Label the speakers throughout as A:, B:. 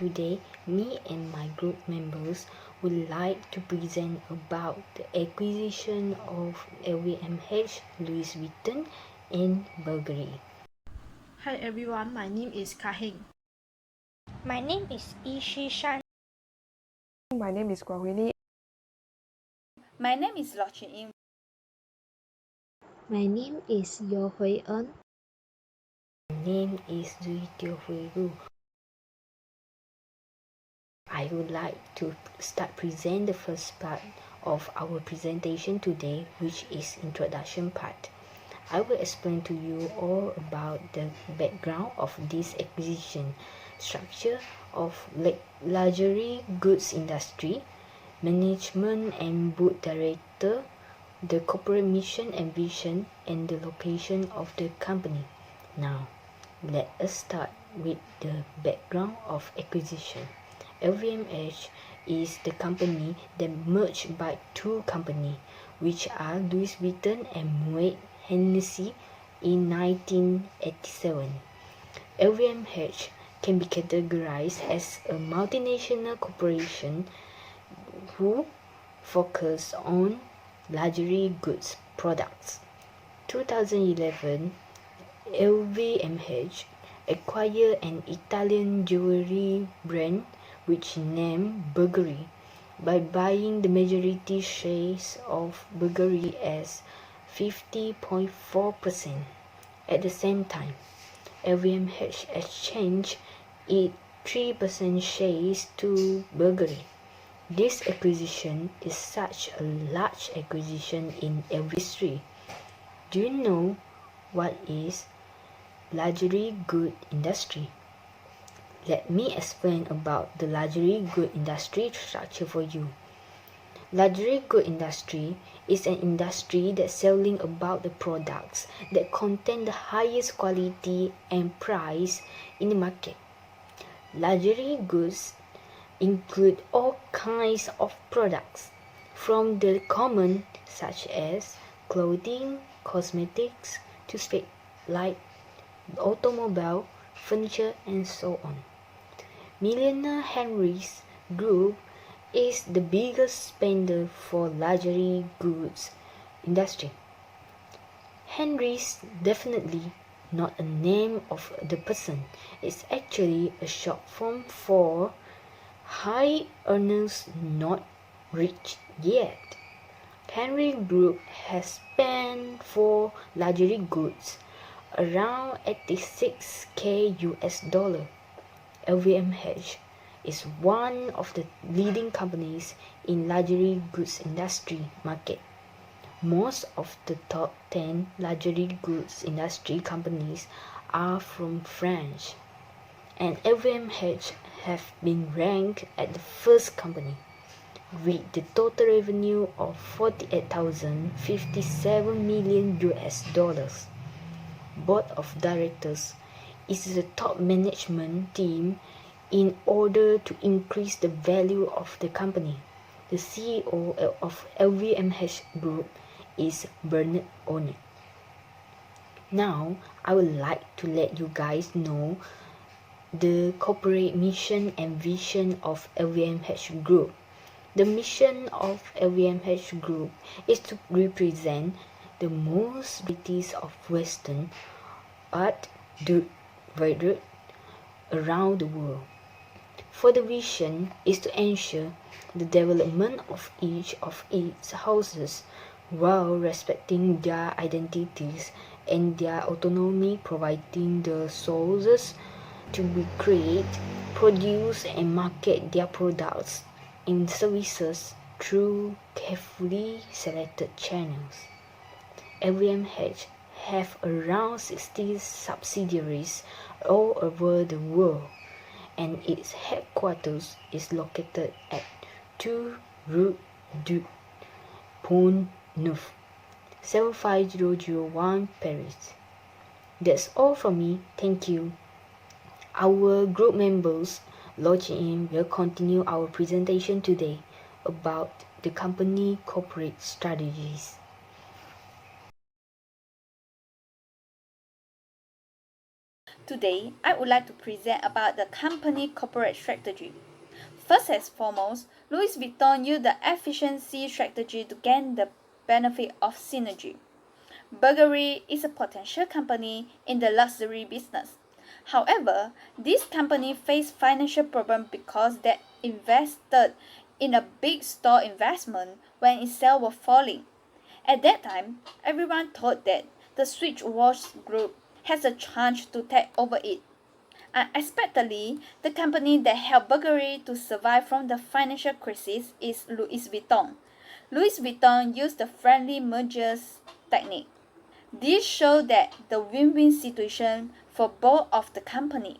A: Today, me and my group members would like to present about the acquisition of Lvmh Louis Vuitton in Bulgari.
B: Hi everyone, my name is Kaheng.
C: My name is Shan.
D: My name is Guawili.
E: My name is Lochin.
F: My name is Yo Hui Eun.
A: My name is Duy Teo Hui Ru. I would like to present the first part of our presentation today, which is introduction part. I will explain to you all about the background of this acquisition, structure of luxury goods industry, management and board director, the corporate mission and vision, and the location of the company. Now, let us start with the background of acquisition. Lvmh is the company that merged by two companies, which are Louis Vuitton and Moet Hennessy in 1987. Lvmh can be categorized as a multinational corporation who focus on luxury goods products. 2011, Lvmh acquired an Italian jewelry brand which named Bulgari by buying the majority shares of Bulgari as 50.4%. At the same time, Lvmh exchanged its 3% shares to Bulgari. This acquisition is such a large acquisition in history. Do you know what is luxury good industry? Let me explain about the luxury good industry structure for you. Luxury good industry is an industry that's selling about the products that contain the highest quality and price in the market. Luxury goods include all kinds of products, from the common such as clothing, cosmetics, to speak like automobile, furniture, and so on. Millionaire Henry's group is the biggest spender for luxury goods industry. Henry's definitely not a name of the person. It's actually a short form for high earners not rich yet. Henry Group has spent for luxury goods around $86k US. Lvmh is one of the leading companies in luxury goods industry market. Most of the top 10 luxury goods industry companies are from France, and Lvmh have been ranked as the first company with the total revenue of 48,057 million US. Board of directors is the top management team in order to increase the value of the company. The CEO of Lvmh Group is Bernard Arnault. Now, I would like to let you guys know the corporate mission and vision of Lvmh Group. The mission of Lvmh Group is to represent the most beauties of Western art world around the world. For the vision is to ensure the development of each of its houses while respecting their identities and their autonomy, providing the sources to create, produce, and market their products and services through carefully selected channels. Lvmh have around 60 subsidiaries all over the world, and its headquarters is located at 2 Rue du Pont Neuf, 75001 Paris. That's all from me. Thank you. Our group members Lochin will continue our presentation today about the company corporate strategies.
E: Today, I would like to present about the company corporate strategy. First and foremost, Louis Vuitton used the efficiency strategy to gain the benefit of synergy. Bulgari is a potential company in the luxury business. However, this company faced financial problems because they invested in a big store investment when its sales were falling. At that time, everyone thought that the Switchwatch Group has a chance to take over it. Unexpectedly, the company that helped Bulgari to survive from the financial crisis is Louis Vuitton. Louis Vuitton used the friendly mergers technique. This showed that the win-win situation for both of the company.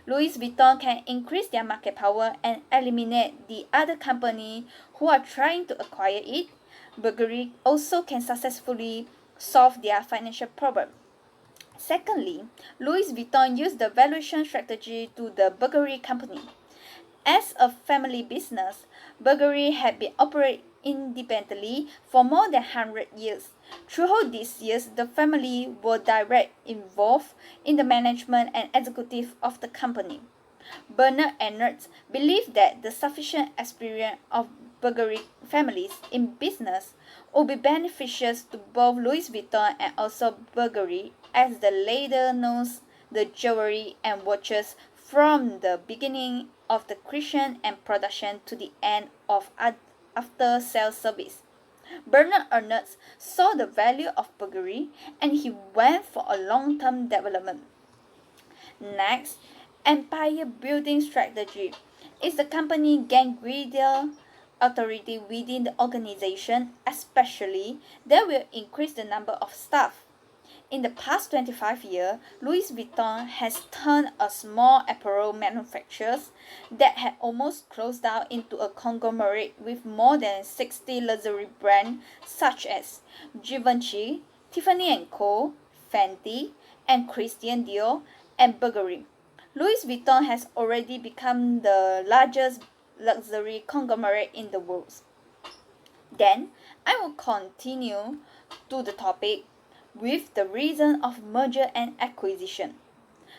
E: Louis Vuitton can increase their market power and eliminate the other company who are trying to acquire it. Bulgari also can successfully solve their financial problem. Secondly, Louis Vuitton used the valuation strategy to the Bulgari company. As a family business, Bulgari had been operating independently for more than 100 years. Throughout these years, the family were directly involved in the management and executive of the company. Bernard Arnault believed that the sufficient experience of Bulgari families in business would be beneficial to both Louis Vuitton and also Bulgari, as the latter knows the jewelry and watches from the beginning of the creation and production to the end of after-sales service. Bernard Arnault saw the value of Bulgari and he went for a long-term development. Next, empire building strategy is the company gain greater authority within the organization, especially that will increase the number of staff. In the past 25 years, Louis Vuitton has turned a small apparel manufacturer that had almost closed down into a conglomerate with more than 60 luxury brands such as Givenchy, Tiffany & Co., Fenty, and Christian Dior, and Bulgari. Louis Vuitton has already become the largest luxury conglomerate in the world. Then, I will continue to the topic with the reason of merger and acquisition.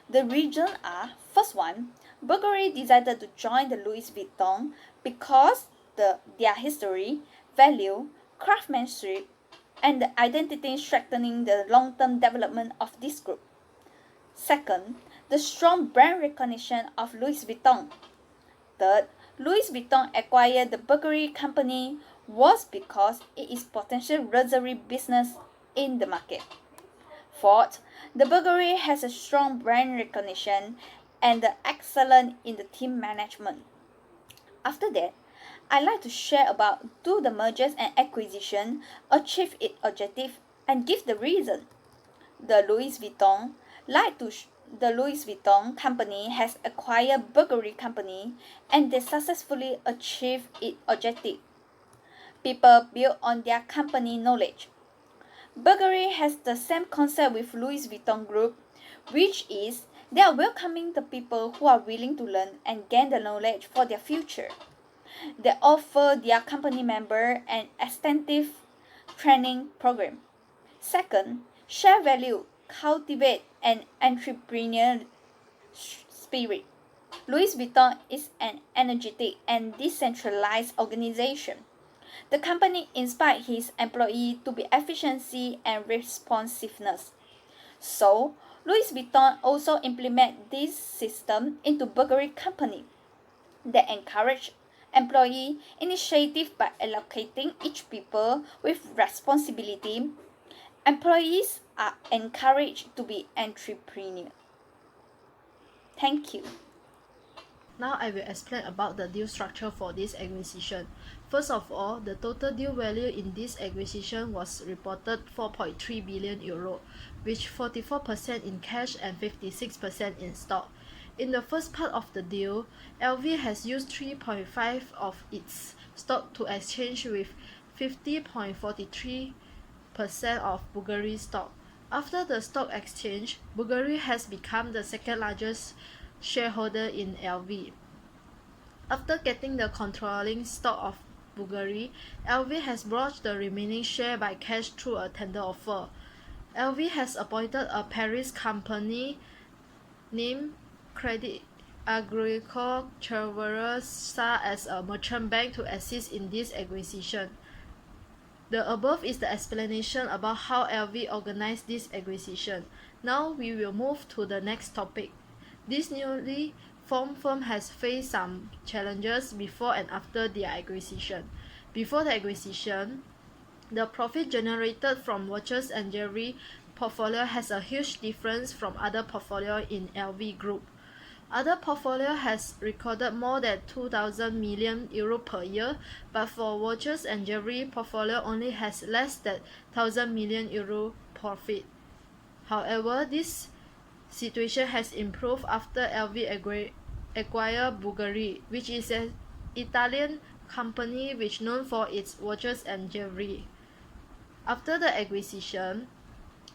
E: The reasons are, first one, Bulgari decided to join the Louis Vuitton because their history, value, craftsmanship, and the identity strengthening the long-term development of this group. Second, the strong brand recognition of Louis Vuitton. Third, Louis Vuitton acquired the Bulgari company was because it is potential luxury business in the market. Fourth, the Bulgari has a strong brand recognition and the excellent in the team management. After that, I'd like to share about do the mergers and acquisition achieve its objective and give the reason. The Louis Vuitton the Louis Vuitton company has acquired Bulgari company and they successfully achieved its objective. People build on their company knowledge. Bulgari has the same concept with Louis Vuitton Group, which is they are welcoming the people who are willing to learn and gain the knowledge for their future. They offer their company member an extensive training program. Second, share value, cultivate an entrepreneurial spirit. Louis Vuitton is an energetic and decentralized organization. The company inspired his employees to be efficiency and responsiveness. So, Louis Vuitton also implement this system into Bulgari company. They encourage employee initiative by allocating each people with responsibility. Employees are encouraged to be entrepreneurs. Thank you.
B: Now I will explain about the deal structure for this acquisition. First of all, the total deal value in this acquisition was reported 4.3 billion euro, which 44% in cash and 56% in stock. In the first part of the deal, LV has used 3.5 of its stock to exchange with 50.43% of Bulgari stock. After the stock exchange, Bulgari has become the second largest shareholder in LV. After getting the controlling stock of Bulgari, LV has bought the remaining share by cash through a tender offer. LV has appointed a Paris company named Credit Agricole Cheuvreux as a merchant bank to assist in this acquisition. The above is the explanation about how LV organized this acquisition. Now we will move to the next topic. This newly formed firm has faced some challenges before and after their acquisition. Before the acquisition, the profit generated from watches and jewelry portfolio has a huge difference from other portfolio in LV Group. Other portfolio has recorded more than 2,000 million euro per year, but for watches and jewelry portfolio only has less than 1,000 million euro profit. However, this situation has improved after LV acquired Bulgari, which is an Italian company which known for its watches and jewelry. After the acquisition,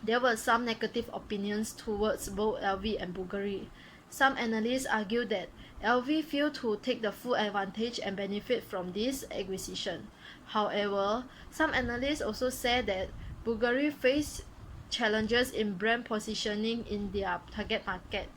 B: there were some negative opinions towards both LV and Bulgari. Some analysts argue that LV failed to take the full advantage and benefit from this acquisition. However, some analysts also said that Bulgari faced challenges in brand positioning in their target market.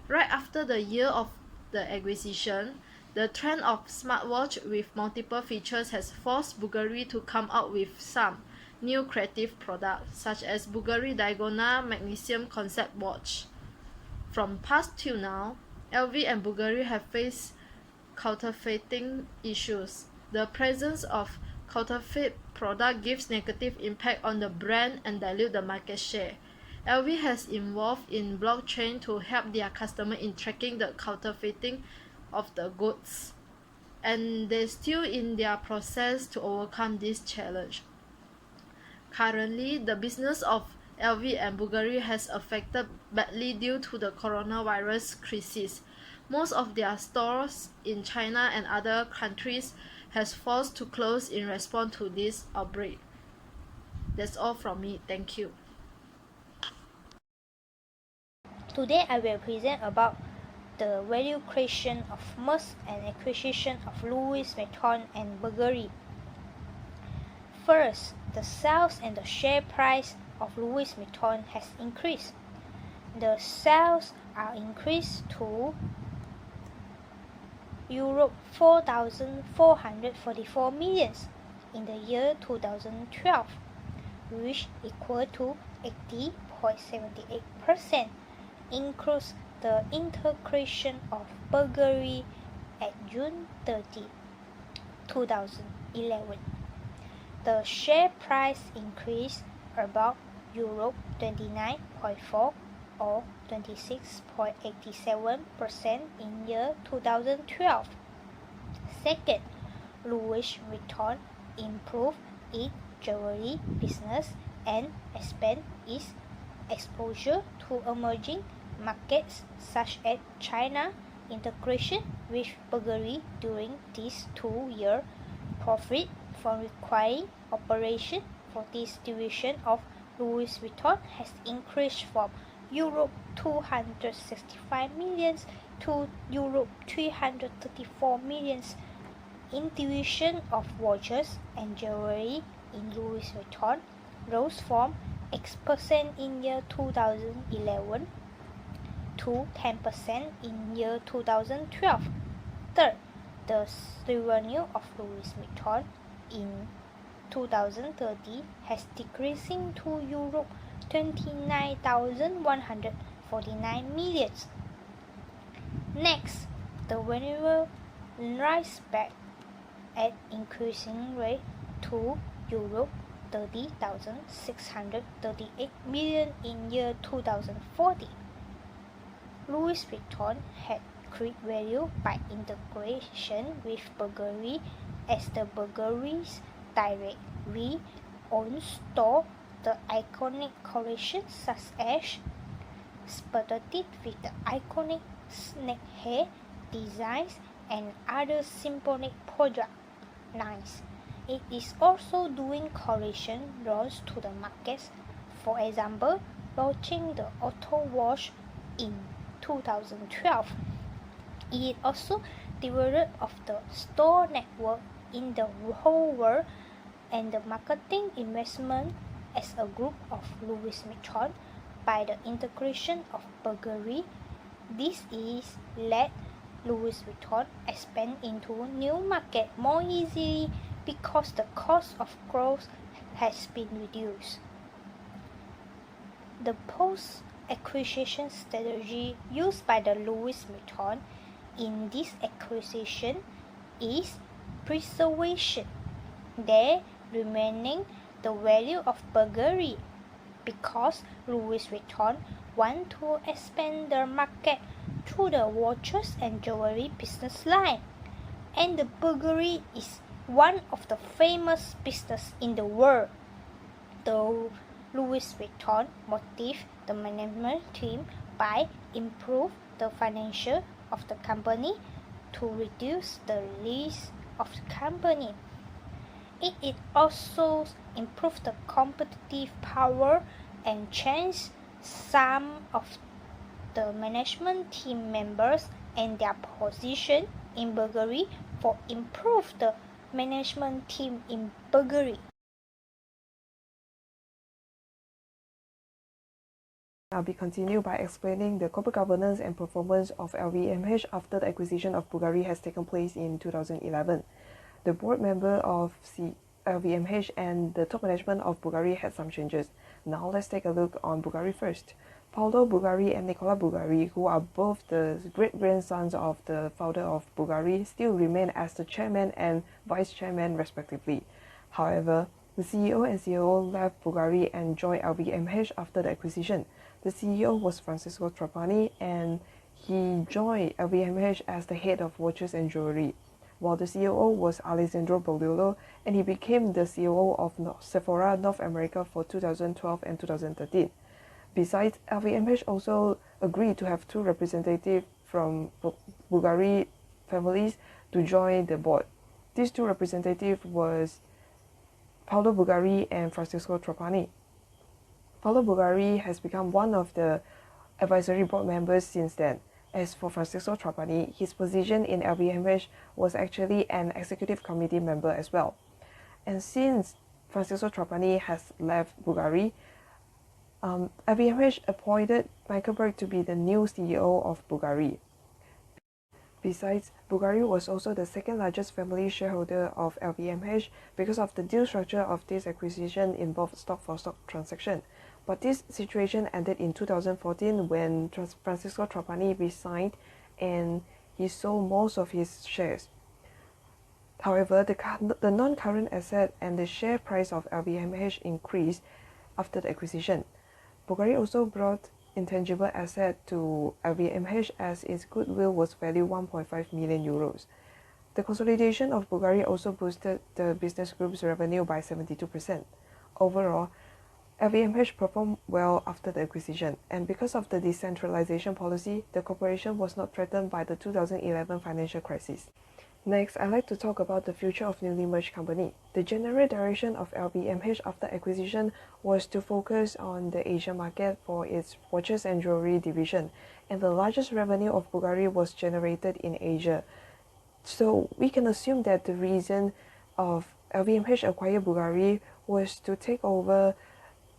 B: Right after the year of the acquisition, the trend of smartwatch with multiple features has forced Bulgari to come out with some new creative products, such as Bulgari Diagonal Magnesium Concept Watch. From past till now, LV and Bulgari have faced counterfeiting issues. The presence of counterfeit product gives negative impact on the brand and dilute the market share. LV has involved in blockchain to help their customer in tracking the counterfeiting of the goods, and they're still in their process to overcome this challenge. Currently, the business of LV and Bulgari has affected badly due to the coronavirus crisis. Most of their stores in China and other countries has forced to close in response to this outbreak. That's all from me. Thank you.
C: Today I will present about the value creation of merge and acquisition of Louis Vuitton and Bulgari. First, the sales and the share price of Louis Vuitton has increased. The sales are increased to Euro 4,444 millions in the year 2012, which equal to 80.78%, includes the integration of Bulgari at June 30, 2011. The share price increased about Euro 29.4 or 26.87% in year 2012. Second, Louis Vuitton improved its jewelry business and expand its exposure to emerging markets such as China. Integration with Bulgari during these 2 years, profit from requiring operation for this division of Louis Vuitton has increased from Euro 265 millions to Euro 334 millions. In division of watches and jewelry in Louis Vuitton rose from 8% in year 2011 to 10% in year 2012. Third, the revenue of Louis Vuitton in 2030 has decreasing to Euro 29,149 millions. Next, the revenue rise back at increasing rate to Euro 30,638 million in year 2040. Louis Vuitton had created value by integration with Bulgari, as the Bulgari's directly owned store the iconic collections such as spotted with the iconic snake hair designs and other symbolic product lines. It is also doing collection launch to the markets, for example, launching the Auto Watch in 2012. It also developed of the store network in the whole world and the marketing investment as a group of Louis Vuitton by the integration of Bulgari This is let Louis Vuitton expand into new market more easily because the cost of growth has been reduced. The post-acquisition strategy used by the Louis Vuitton in this acquisition is preservation, there remaining the value of Bulgari, because Louis Vuitton want to expand their market through the watches and jewelry business line, and the Bulgari is one of the famous business in the world. The Louis Vuitton motivate the management team by improve the financial of the company to reduce the risk of the company. It also improve the competitive power and change some of the management team members and their position in Bulgari for improve the management team in Bulgari.
D: I'll be continued by explaining the corporate governance and performance of LVMH after the acquisition of Bulgari has taken place in 2011. The board member of LVMH and the top management of Bulgari had some changes. Now let's take a look on Bulgari first. Paolo Bulgari and Nicola Bulgari, who are both the great-grandsons of the founder of Bulgari, still remain as the chairman and vice chairman respectively. However, the CEO and COO left Bulgari and joined LVMH after the acquisition. The CEO was Francesco Trapani, and he joined LVMH as the head of watches and jewelry, while the COO was Alessandro Bolillo, and he became the COO of Sephora North America for 2012 and 2013. Besides, LVMH also agreed to have two representatives from Bulgari families to join the board. These two representatives was Paolo Bulgari and Francesco Trapani. Paolo Bulgari has become one of the advisory board members since then. As for Francesco Trapani, his position in LVMH was actually an executive committee member as well. And since Francesco Trapani has left Bulgari, LVMH appointed Michael Berg to be the new CEO of Bulgari. Besides, Bulgari was also the second largest family shareholder of LVMH because of the deal structure of this acquisition involved stock-for-stock transaction. But this situation ended in 2014 when Francesco Trapani resigned and he sold most of his shares. However, the non-current asset and the share price of LVMH increased after the acquisition. Bulgari also brought intangible asset to Lvmh as its goodwill was valued 1.5 million euros. The consolidation of Bulgari also boosted the business group's revenue by 72%. Overall, Lvmh performed well after the acquisition, and because of the decentralization policy, the corporation was not threatened by the 2011 financial crisis. Next, I'd like to talk about the future of newly merged company. The general direction of Lvmh after acquisition was to focus on the Asian market for its watches and jewelry division, and the largest revenue of Bulgari was generated in Asia. So we can assume that the reason of Lvmh acquire Bulgari was to take over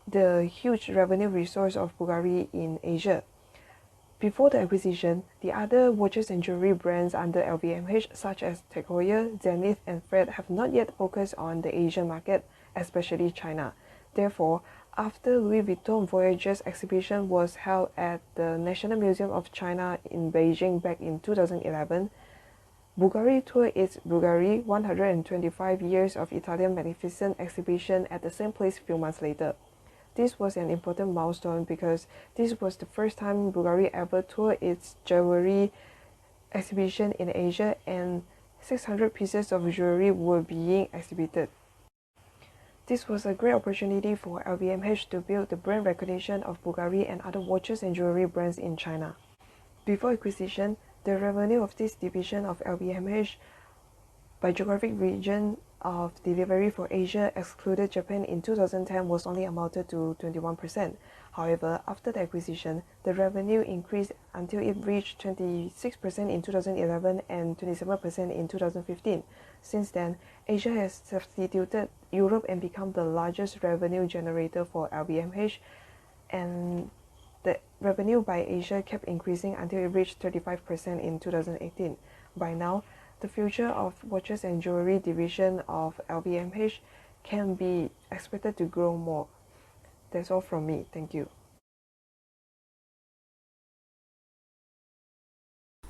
D: the huge revenue resource of Bulgari in Asia. Before the acquisition, the other watches and jewelry brands under Lvmh such as Tag Heuer, Zenith and Fred have not yet focused on the Asian market, especially China. Therefore, after Louis Vuitton Voyages exhibition was held at the National Museum of China in Beijing back in 2011, Bulgari toured its Bulgari 125 Years of Italian Magnificent exhibition at the same place a few months later. This was an important milestone because this was the first time Bulgari ever toured its jewelry exhibition in Asia, and 600 pieces of jewelry were being exhibited. This was a great opportunity for Lvmh to build the brand recognition of Bulgari and other watches and jewelry brands in China. Before acquisition, the revenue of this division of Lvmh by geographic region of delivery for Asia excluded Japan in 2010 was only amounted to 21%. However, after the acquisition, the revenue increased until it reached 26% in 2011 and 27% in 2015. Since then, Asia has substituted Europe and become the largest revenue generator for Lvmh, and The revenue by Asia kept increasing until it reached 35% in 2018. By now, the future of watches and jewelry division of LVMH can be expected to grow more. That's all from me. Thank you.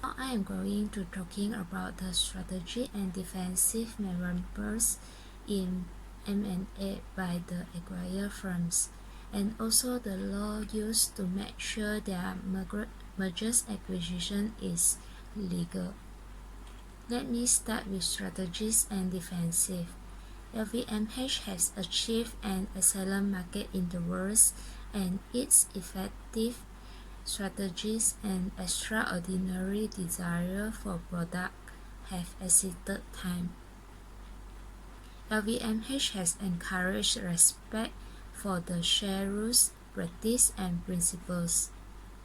F: Now I am going to talking about the strategy and defensive measures in M&A by the acquired firms, and also the law used to make sure their mergers acquisition is legal. Let me start with strategies and defensive. LVMH has achieved an excellent market in the world, and its effective strategies and extraordinary desire for product have exceeded time. LVMH has encouraged respect for the share rules, practice, and principles.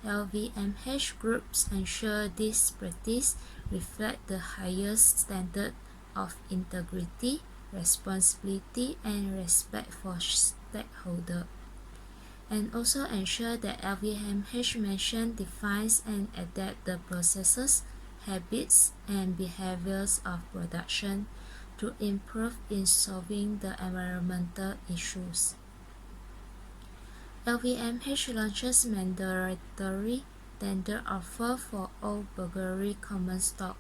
F: LVMH groups ensure these practices reflect the highest standard of integrity, responsibility, and respect for stakeholders, and also ensure that LVMH mission defines and adapt the processes, habits, and behaviors of production to improve in solving the environmental issues. LVMH launches mandatory tender offer for all Bulgari common stock.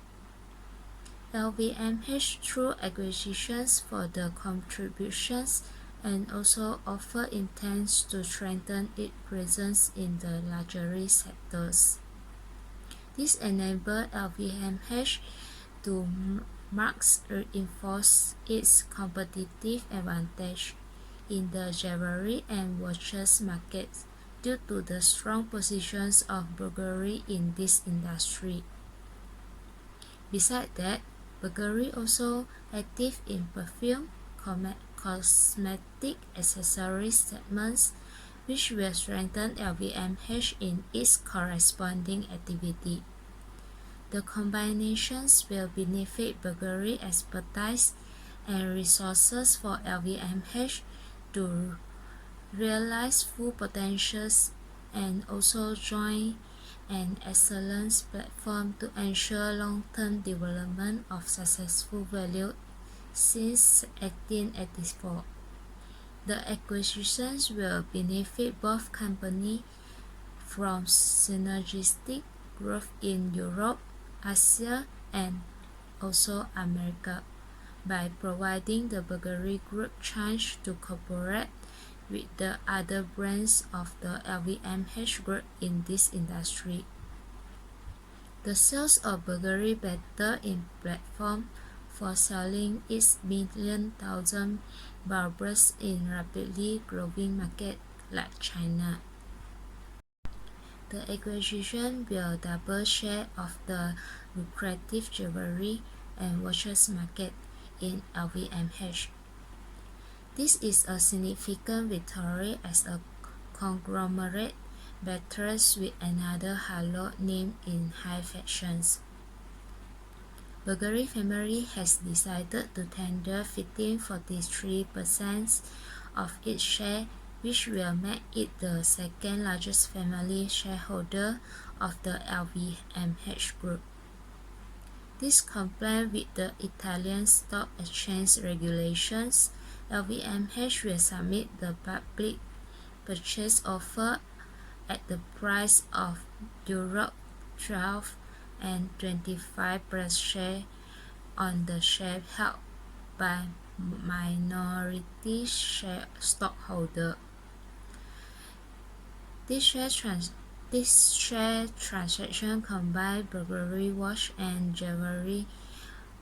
F: LVMH through acquisitions for the contributions and also offer intends to strengthen its presence in the luxury sectors. This enables LVMH to reinforce its competitive advantage in the jewelry and watches markets due to the strong positions of Bulgari in this industry. Besides that, Bulgari also active in perfume, cosmetic accessories segments, which will strengthen LVMH in its corresponding activity. The combinations will benefit Bulgari expertise and resources for LVMH to realize full potentials, and also join an excellence platform to ensure long-term development of successful value since 1884. The acquisitions will benefit both companies from synergistic growth in Europe, Asia, and also America by providing the Bulgari Group chance to cooperate with the other brands of the LVMH Group in this industry. The sales of Bulgari better in platform for selling its million-thousand bulbs in rapidly growing market like China. The acquisition will double share of the lucrative jewelry and watches market in LVMH. This is a significant victory as a conglomerate battles with another halo name in high fashions. Bulgari family has decided to tender 43% of its share, which will make it the second largest family shareholder of the LVMH group. This complies with the Italian stock exchange regulations. LVMH will submit the public purchase offer at the price of €12 and 25 per share on the share held by minority stockholder. This share transaction combines Bulgari watch and jewelry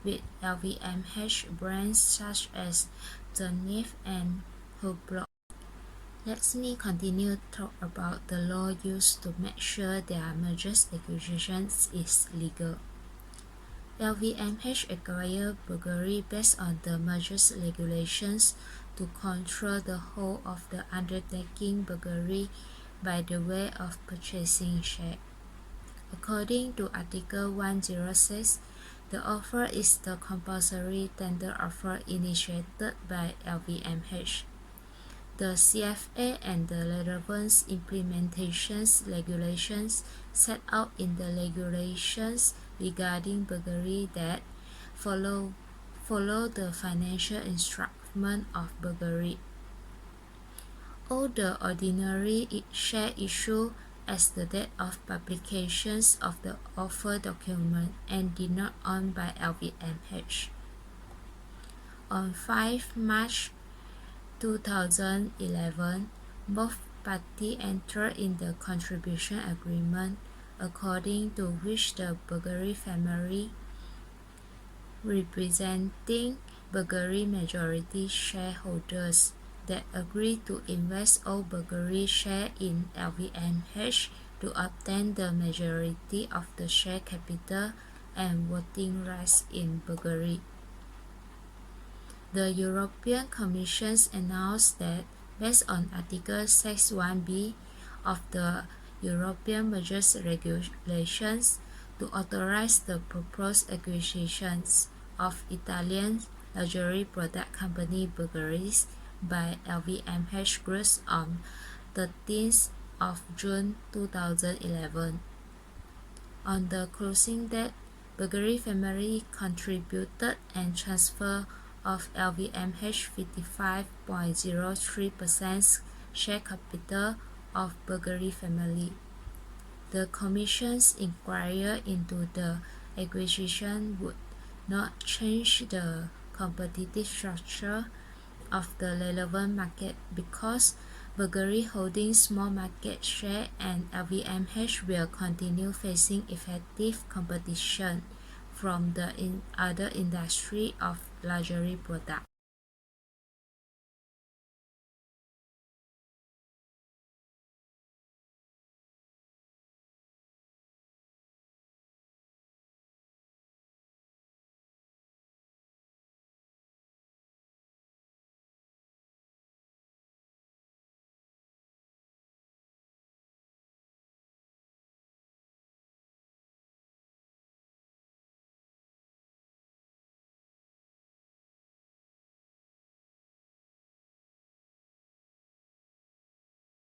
F: with LVMH brands such as Lvmh and Hublot. Let me continue to talk about the law used to make sure their mergers acquisitions is legal. LVMH acquired Bulgari based on the mergers regulations to control the whole of the undertaking Bulgari by the way of purchasing share. According to Article 106, the offer is the compulsory tender offer initiated by LVMH. The CFA and the relevant implementations regulations set out in the regulations regarding Bulgari that follow the financial instrument of Bulgari. All the ordinary share issue as the date of publications of the offer document and did not owned by Lvmh. On 5 March 2011, both parties entered in the contribution agreement, according to which the Bulgari family, representing Bulgari majority shareholders, that agreed to invest all Bulgari share in Lvmh to obtain the majority of the share capital and voting rights in Bulgari. The European Commission announced that, based on Article 61b of the European Mergers Regulations, to authorize the proposed acquisitions of Italian luxury product company Bulgari by Lvmh Group on 13th of June 2011. On the closing date, Bulgari family contributed and transferred of Lvmh 55.03% share capital of Bulgari family. The Commission's inquiry into the acquisition would not change the competitive structure of the relevant market because Bulgari holding small market share and Lvmh will continue facing effective competition from the other industry of luxury products.